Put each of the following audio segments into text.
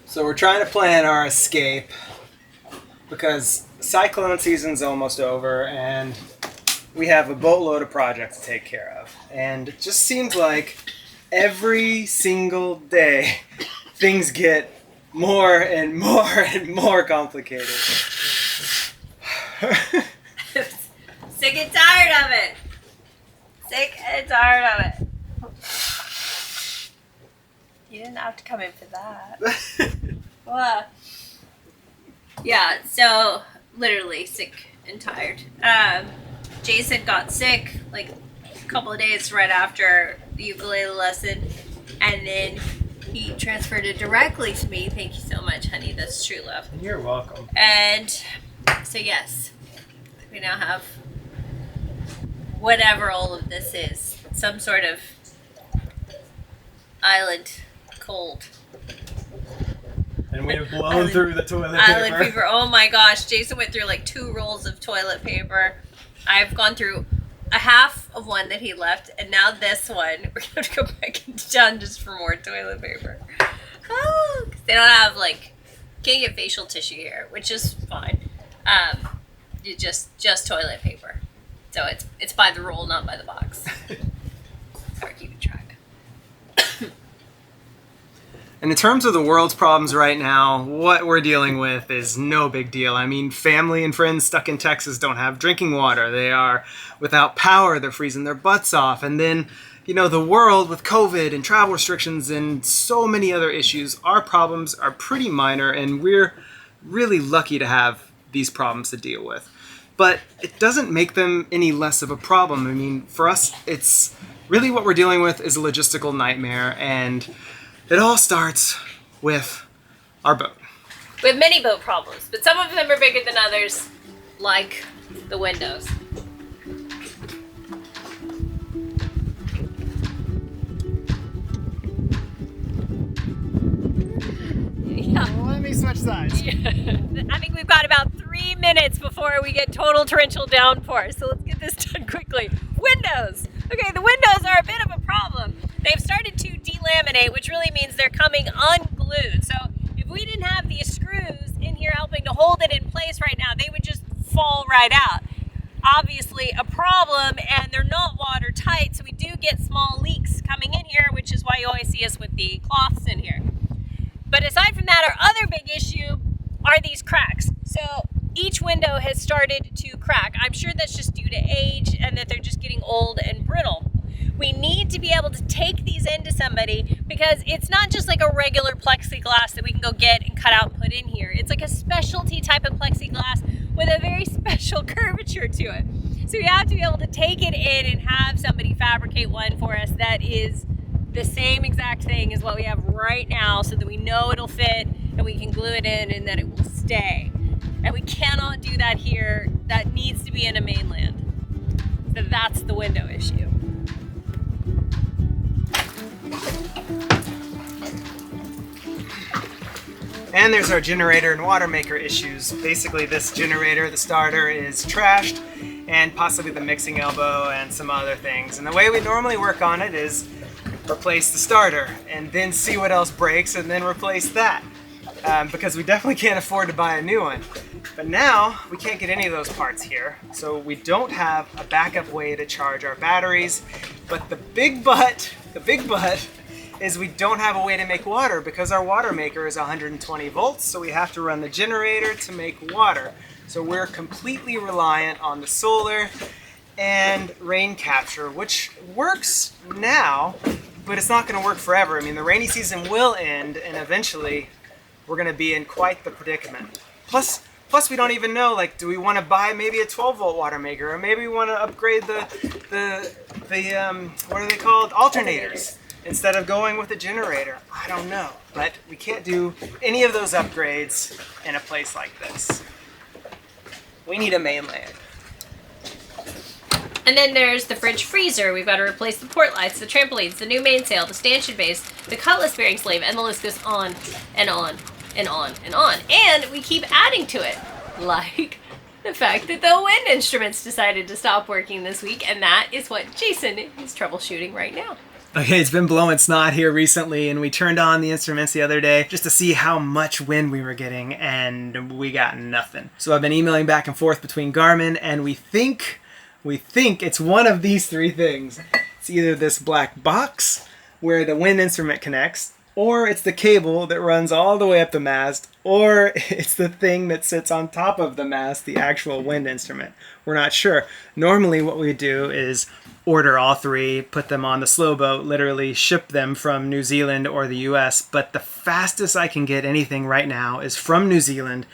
So we're trying to plan our escape because cyclone season's almost over and we have a boatload of projects to take care of. And it just seems like every single day things get more and more and more complicated. Sick and tired of it. Sick and tired of it. You didn't have to come in for that. Well, yeah, so literally sick and tired. Jason got sick like a couple of days right after the ukulele lesson, and then he transferred it directly to me. Thank you so much, honey. That's true love. You're welcome. And so yes, we now have whatever all of this is. Some sort of island cold. And we have blown through the toilet paper. Island fever. Oh my gosh. Jason went through like 2 rolls of toilet paper. I've gone through a half of one that he left, and now this one. We're going to have to go back into town just for more toilet paper. Oh, 'cause they don't have can't get facial tissue here, which is fine. You just toilet paper. So it's by the roll, not by the box. Sorry, keeping track. And in terms of the world's problems right now, what we're dealing with is no big deal. I mean, family and friends stuck in Texas don't have drinking water. They are without power. They're freezing their butts off. And then, the world with COVID and travel restrictions and so many other issues, our problems are pretty minor, and we're really lucky to have these problems to deal with. But it doesn't make them any less of a problem. I mean, for us, it's really what we're dealing with is a logistical nightmare, and it all starts with our boat. We have many boat problems, but some of them are bigger than others, like the windows. Yeah. Let me switch sides. I think we've got about 3 minutes before we get total torrential downpour, so let's get this done quickly. Windows! Okay, the windows are a bit of a problem. They've started to delaminate, which really means they're coming unglued. So if we didn't have these screws in here helping to hold it in place right now, they would just fall right out. Obviously a problem, and they're not watertight, so we do get small leaks coming in here, which is why you always see us with the cloths in here. But aside from that, our other big issue are these cracks. So each window has started to crack. I'm sure that's just due to age and that they're just getting old and brittle. We need to be able to take these into somebody, because it's not just like a regular plexiglass that we can go get and cut out and put in here. It's like a specialty type of plexiglass with a very special curvature to it. So we have to be able to take it in and have somebody fabricate one for us that is the same exact thing as what we have right now, so that we know it'll fit and we can glue it in and that it will stay. And we cannot do that here. That needs to be in a mainland. So that's the window issue. And there's our generator and Watermaker issues. Basically, this generator, the starter, is trashed, and possibly the mixing elbow and some other things. And the way we normally work on it is replace the starter and then see what else breaks and then replace that. Because we definitely can't afford to buy a new one. But now we can't get any of those parts here, so we don't have a backup way to charge our batteries. But the big but is we don't have a way to make water, because our Watermaker is 120 volts, so we have to run the generator to make water. So we're completely reliant on the solar and rain capture, which works now, but it's not going to work forever. I mean, the rainy season will end, and eventually we're going to be in quite the predicament. Plus we don't even know, do we want to buy maybe a 12-volt Watermaker, or maybe we want to upgrade the what are they called? Alternators, instead of going with a generator. I don't know, but we can't do any of those upgrades in a place like this. We need a mainland. And then there's the fridge freezer. We've got to replace the port lights, the trampolines, the new mainsail, the stanchion base, the cutlass bearing sleeve, and the list goes on and on and on and on. And we keep adding to it, like the fact that the wind instruments decided to stop working this week, and that is what Jason is troubleshooting right now. Okay, it's been blowing snot here recently, and we turned on the instruments the other day just to see how much wind we were getting, and we got nothing. So I've been emailing back and forth between Garmin, and we think it's one of these three things. It's either this black box where the wind instrument connects, or it's the cable that runs all the way up the mast, or it's the thing that sits on top of the mast, the actual wind instrument. We're not sure. Normally what we do is order all three, put them on the slow boat, literally ship them from New Zealand or the US, but the fastest I can get anything right now is from New Zealand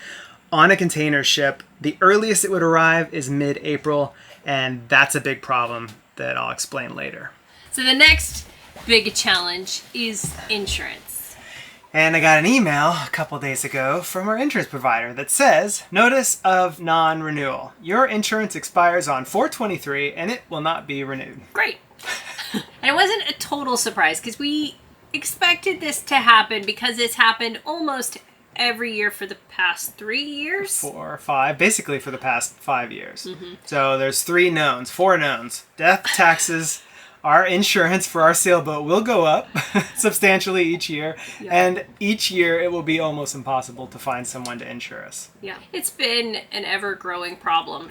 on a container ship. The earliest it would arrive is mid-April, and that's a big problem that I'll explain later. So the next big challenge is insurance. And I got an email a couple days ago from our insurance provider that says, notice of non-renewal. Your insurance expires on 4/23 and it will not be renewed. Great. And it wasn't a total surprise because we expected this to happen because it's happened almost every year for the past 3 years. 4 or 5, basically for the past 5 years. So there's 4 knowns. Death, taxes, our insurance for our sailboat will go up substantially each year, and each year it will be almost impossible to find someone to insure us. Yeah, it's been an ever-growing problem.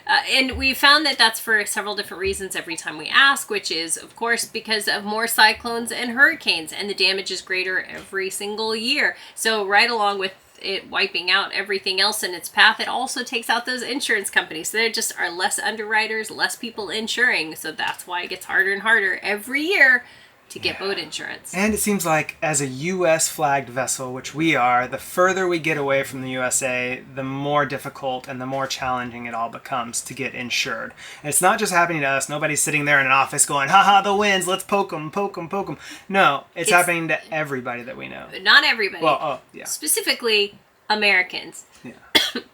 And we found that that's for several different reasons every time we ask, which is, of course, because of more cyclones and hurricanes, and the damage is greater every single year. So right along with it wiping out everything else in its path, it also takes out those insurance companies. So there just are less underwriters, less people insuring. So that's why it gets harder and harder every year to get boat insurance. And it seems like as a U.S. flagged vessel, which we are, the further we get away from the USA, the more difficult and the more challenging it all becomes to get insured. And it's not just happening to us. Nobody's sitting there in an office going, haha, the winds, let's poke them, poke them, poke them. No, it's happening to everybody that we know. Not everybody. Well, Specifically, Americans. Yeah.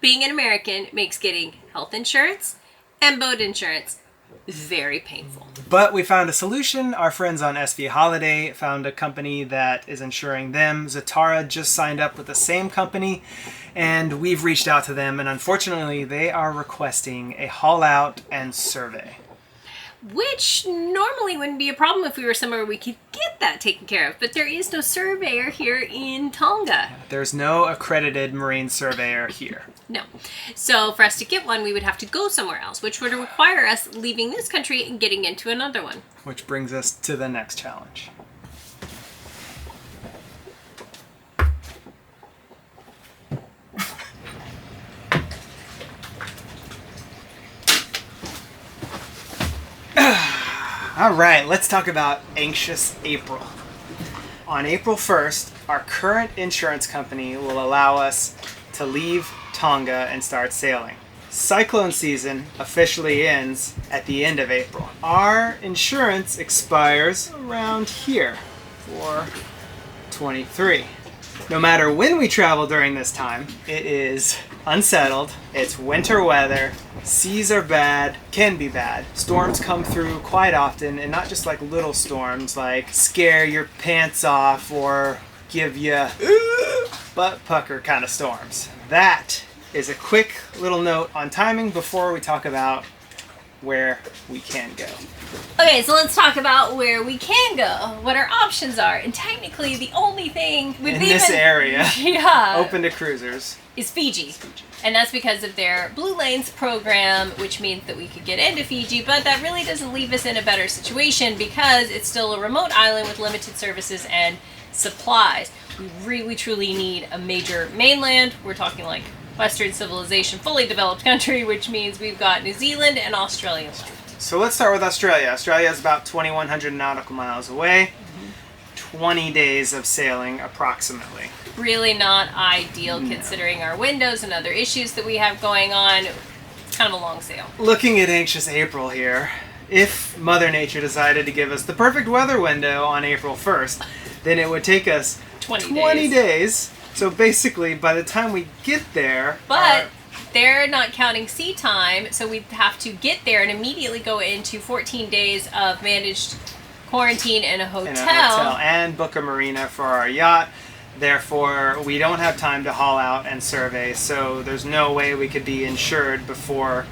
Being an American makes getting health insurance and boat insurance very painful. But we found a solution. Our friends on SV Holiday found a company that is insuring them. Zatara just signed up with the same company, and we've reached out to them, and unfortunately they are requesting a haul out and survey. Which normally wouldn't be a problem if we were somewhere we could get that taken care of, but there is no surveyor here in Tonga. There's no accredited marine surveyor here. No. So for us to get one, we would have to go somewhere else, which would require us leaving this country and getting into another one. Which brings us to the next challenge. All right, let's talk about anxious April. On April 1st, our current insurance company will allow us to leave Tonga and start sailing. Cyclone season officially ends at the end of April. Our insurance expires around here for 23. No matter when we travel during this time, it is unsettled, it's winter weather, seas are bad, can be bad. Storms come through quite often, and not just like little storms like scare your pants off or give you butt pucker kind of storms. That is a quick little note on timing before we talk about where we can go. Okay, so let's talk about where we can go, what our options are, and technically the only thing in this area open to cruisers is Fiji. And that's because of their Blue Lanes program, which means that we could get into Fiji, but that really doesn't leave us in a better situation because it's still a remote island with limited services and supplies. We really truly need a major mainland. We're talking like Western civilization, fully developed country, which means we've got New Zealand and Australia left. So let's start with Australia. Australia is about 2,100 nautical miles away. 20 days of sailing approximately. Really not ideal considering our windows and other issues that we have going on. It's kind of a long sail. Looking at anxious April here, if Mother Nature decided to give us the perfect weather window on April 1st, then it would take us 20 days. So basically, by the time we get there... But they're not counting sea time, so we'd have to get there and immediately go into 14 days of managed quarantine in a hotel. And book a marina for our yacht. Therefore, we don't have time to haul out and survey, so there's no way we could be insured before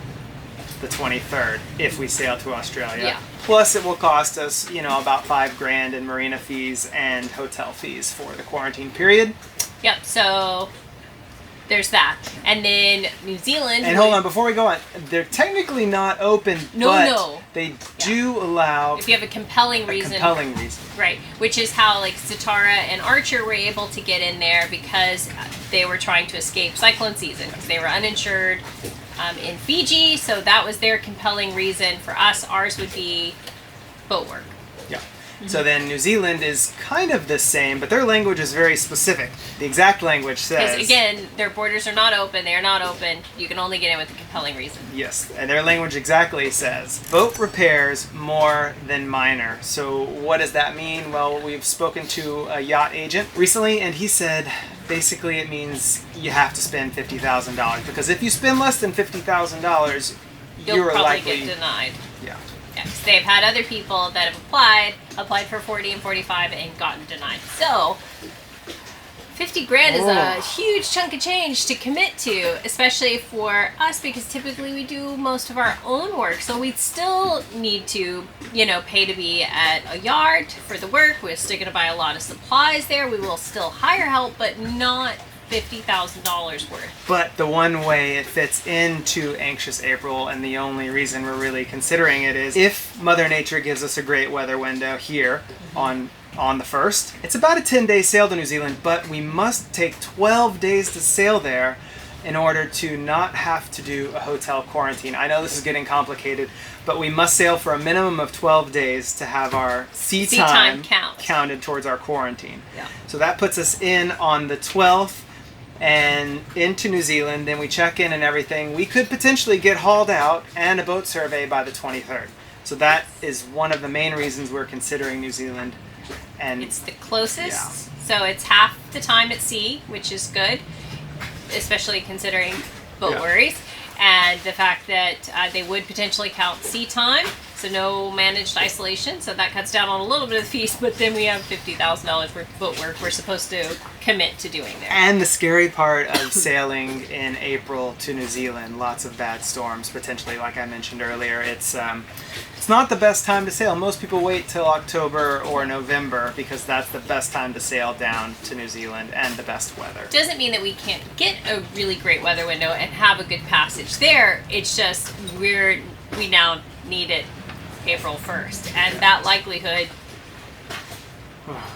the 23rd if we sail to Australia. Yeah. Plus it will cost us, about $5,000 in marina fees and hotel fees for the quarantine period. Yep, so there's that. And then New Zealand. And hold on, before we go on, they're technically not open, but they do allow if you have a compelling reason. Right, which is how like Satara and Archer were able to get in there because they were trying to escape cyclone season because they were uninsured in Fiji, so that was their compelling reason. For us, ours would be boat work. Yeah. So then New Zealand is kind of the same, but their language is very specific. The exact language says... Because again, their borders are not open. They are not open. You can only get in with a compelling reason. Yes, and their language exactly says, boat repairs more than minor. So what does that mean? Well, we've spoken to a yacht agent recently, and he said basically it means you have to spend $50,000. Because if you spend less than $50,000, you'll probably likely get denied. Yeah. Yes, they've had other people that have applied for 40 and 45 and gotten denied. So, 50 grand is a huge chunk of change to commit to, especially for us because typically we do most of our own work. So we still need to, pay to be at a yard for the work. We're still going to buy a lot of supplies there. We will still hire help, but not $50,000 worth. But the one way it fits into Anxious April, and the only reason we're really considering it, is if Mother Nature gives us a great weather window here on the 1st. It's about a 10-day sail to New Zealand, but we must take 12 days to sail there in order to not have to do a hotel quarantine. I know this is getting complicated, but we must sail for a minimum of 12 days to have our sea time counted towards our quarantine. Yeah. So that puts us in on the 12th and into New Zealand, then we check in and everything. We could potentially get hauled out and a boat survey by the 23rd. So that is one of the main reasons we're considering New Zealand. And it's the closest, so it's half the time at sea, which is good, especially considering boat worries, and the fact that they would potentially count sea time, so no managed isolation, so that cuts down on a little bit of the fees, but then we have $50,000 worth of boat work we're supposed to commit to doing there. And the scary part of sailing in April to New Zealand, lots of bad storms, potentially, like I mentioned earlier. It's not the best time to sail. Most people wait till October or November because that's the best time to sail down to New Zealand and the best weather. Doesn't mean that we can't get a really great weather window and have a good passage there. It's just we now need it April 1st. And that likelihood,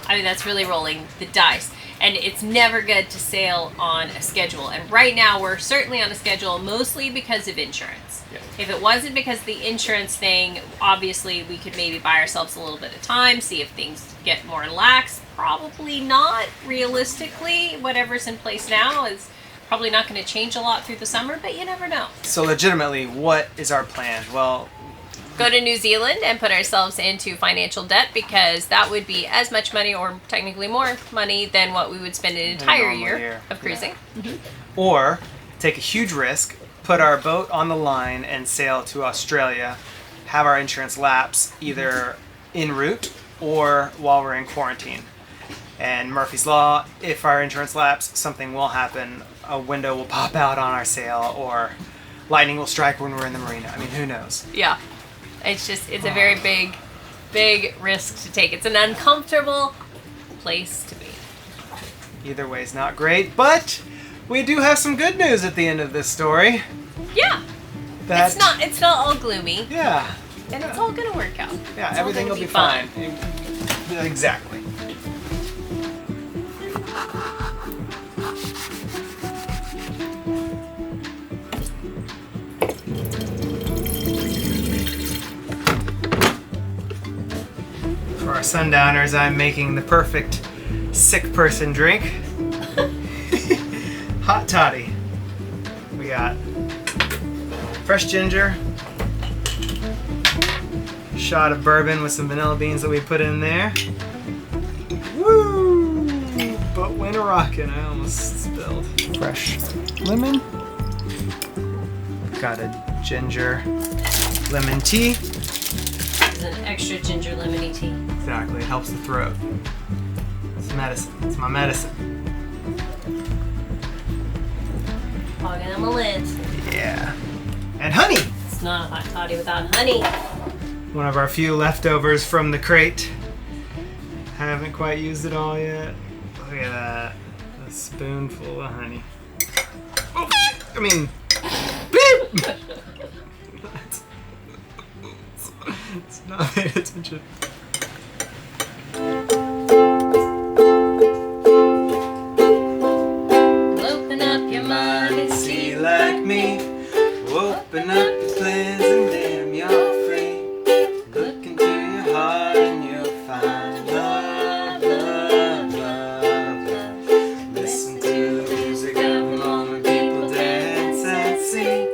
that's really rolling the dice. And it's never good to sail on a schedule. And right now we're certainly on a schedule mostly because of insurance. Yeah. If it wasn't because of the insurance thing, obviously we could maybe buy ourselves a little bit of time, see if things get more lax. Probably not. Realistically, whatever's in place now is probably not going to change a lot through the summer, but you never know. So legitimately, what is our plan? Well, go to New Zealand and put ourselves into financial debt because that would be as much money or technically more money than what we would spend an entire year of cruising. Yeah. Mm-hmm. Or take a huge risk, put our boat on the line and sail to Australia, have our insurance lapse either en route or while we're in quarantine. And Murphy's Law, if our insurance lapse, something will happen. A window will pop out on our sail or lightning will strike when we're in the marina. Who knows? Yeah. It's a very big risk to take. It's an uncomfortable place to be. Either way is not great, but we do have some good news at the end of this story. Yeah. It's not all gloomy. Yeah. And it's all gonna work out. Yeah, everything will be fine. Exactly. For our Sundowners, I'm making the perfect sick person drink. Hot toddy. We got fresh ginger, shot of bourbon with some vanilla beans that we put in there. Woo! But when a rockin', I almost spilled. Fresh lemon. Got a ginger lemon tea. It's an extra ginger lemony tea. Exactly, it helps the throat. It's medicine. It's my medicine. Fogging on the lids. Yeah. And honey! It's not a hot toddy without honey. One of our few leftovers from the crate. Haven't quite used it all yet. Look at that. A spoonful of honey. Oh shit! I mean, bleep! It's not paying attention. Open up your mind and see like me. Open up your plans and damn, you're free. Look into your heart and you'll find love, love, love, love. Listen to the music of the moment, people dance and sing.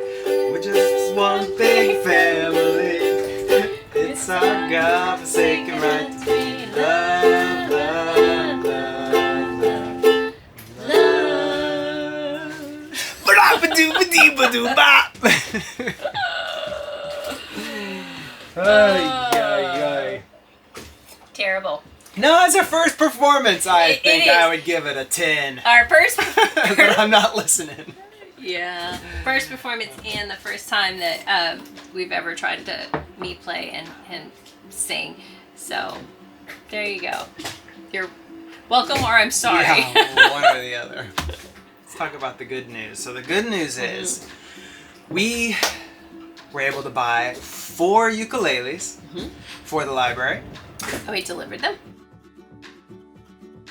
We're just one big family. It's our God-forsaken right to be love, love, love, love, love. Ba-da-ba-doo-ba-dee-ba-doo-ba. Ay. Terrible. No, as our first performance, I think is. I would give it a 10. Our first But I'm not listening. Yeah. First performance and the first time that we've ever tried to play and sing. So there you go. You're welcome or I'm sorry. Yeah, one or the other. Let's talk about the good news. So the good news is we were able to buy 4 ukuleles for the library. Oh, we delivered them?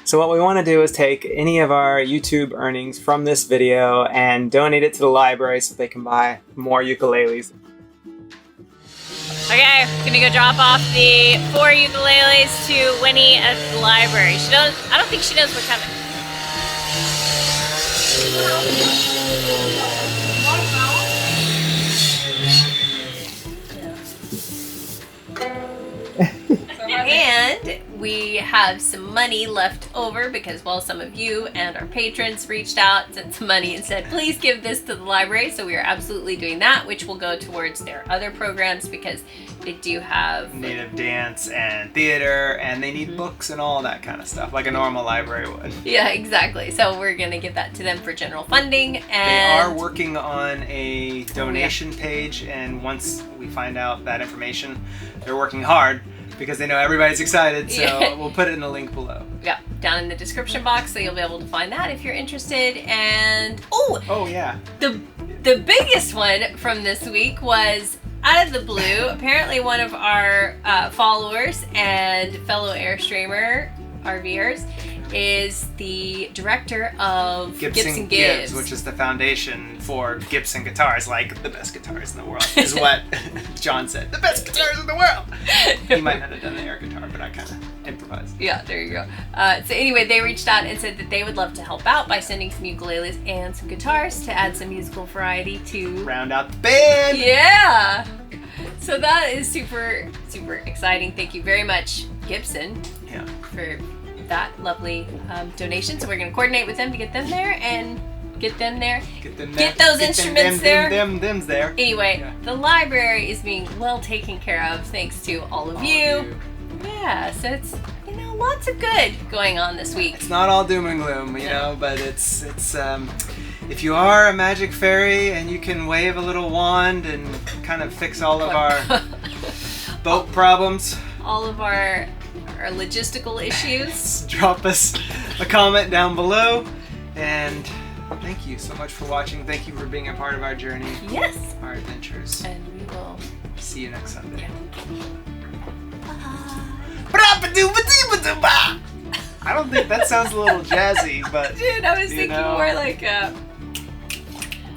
So what we want to do is take any of our YouTube earnings from this video and donate it to the library so they can buy more ukuleles. Okay, gonna go drop off the 4 ukuleles to Winnie at the library. I don't think she knows we're coming. And we have some money left over because, well, some of you and our patrons reached out, sent some money and said, please give this to the library. So we are absolutely doing that, which will go towards their other programs because they do have native dance and theater, and they need books and all that kind of stuff, like a normal library would. Yeah, exactly. So we're going to give that to them for general funding. And they are working on a donation page, and once we find out that information, they're working hard because they know everybody's excited, so we'll put it in the link below. Yeah, down in the description box, so you'll be able to find that if you're interested. And oh yeah, the biggest one from this week was out of the blue. Apparently one of our followers and fellow Airstreamer RVers is the director of Gibson Gibbs, which is the foundation for Gibson guitars, like the best guitars in the world, is what John said. The best guitars in the world! He might not have done the air guitar, but I kind of improvised. Yeah, there you go. So anyway, they reached out and said that they would love to help out by sending some ukuleles and some guitars to add some musical variety to round out the band! Yeah! So that is super, super exciting. Thank you very much, Gibson, for that lovely donation. So we're going to coordinate with them to get them there and get them there. Get those instruments there. Them's there. Anyway, the library is being well taken care of thanks to all of you. Yeah, so it's, lots of good going on this week. It's not all doom and gloom, you know, but it's if you are a magic fairy and you can wave a little wand and kind of fix all of our boat problems, all of our logistical issues, drop us a comment down below. And thank you so much for watching. Thank you for being a part of our journey. Yes. Our adventures. And we will see you next Sunday. I don't think that sounds a little jazzy, but dude, I was thinking more like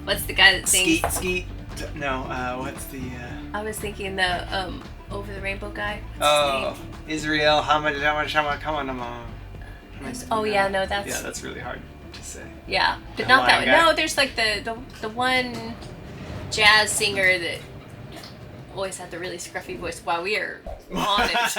what's the guy that sings? Skeet. No, what's the? I was thinking the Over the Rainbow guy. What's his name? Israel. Come on. Oh yeah, no, that's. Yeah, that's really hard to say. Yeah, but not that one. Guy. No, there's like the one jazz singer that always had the really scruffy voice while we are on it.